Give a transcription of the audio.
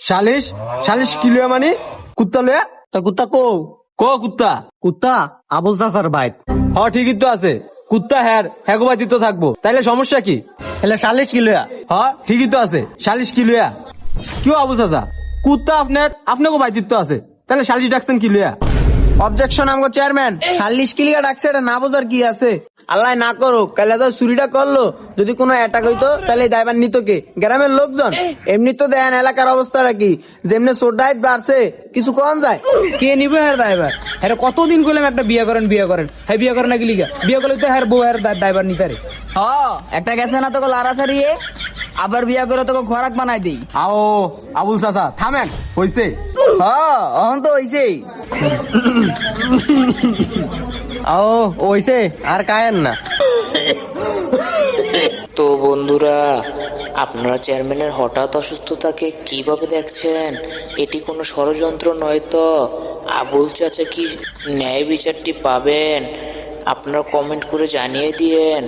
সালিশ সালিশ কি লয়া মানে কুত্তা লয়া তা কুত্তা কো কুত্তা কুত্তা আবুল চাচার বাইত। ঠিকই তো আছে কুত্তা হ্যাঁ গোবাদি তো থাকবো তাইলে সমস্যা কি? এলে সালিশ কি লয়া? ঠিকই তো আছে সালিশ কি লয়া। কিও আবু চাচা কুত্তা আপনাকে বাইতিত্ব আছে তাহলে সালিশ ডাকছেন কি লয়া? অবজেকশন আমগো চেয়ারম্যান, সালিশ কি লিগা ডাকছে এটা না বোঝার কি আছে? আল্লাহ না করুক কালে তো চুরিটা করলো, যদি কোনো অ্যাটাক হইতো তাহলে দায়ভার নিত কে? গ্রামের লোকজন। এমনি তো দেন এলাকার অবস্থাটা কি, যেমনি চোর ডাইট বাড়ছে কিছু কম যায়। কে নিবে হ্যাঁ দায়ভার? হ্যাঁ কতদিন করলাম একটা বিয়ে করেন হ্যাঁ বিয়ে করেন নাকি লিগা বিয়ে করলে তো হ্যাঁ বউ হ্যাঁ দায়ভার নিতে রে। একটা গেছে না তোকে লারা সারিয়ে আবার বিয়া করে তোকে খোরাক বানাই দিই। আবুল চাচা থামেন হইছে। অহন তো হইছেই। ওইছে আর কায়েন না। তো বন্ধুরা, আপনারা চেয়ারম্যানের হঠাৎ অসুস্থতাকে কিভাবে দেখছেন? এটি কোনো ষড়যন্ত্র নয় তো? আবুল চাচা কি ন্যায় বিচারটি পাবেন? আপনারা কমেন্ট করে জানিয়ে দিয়েন।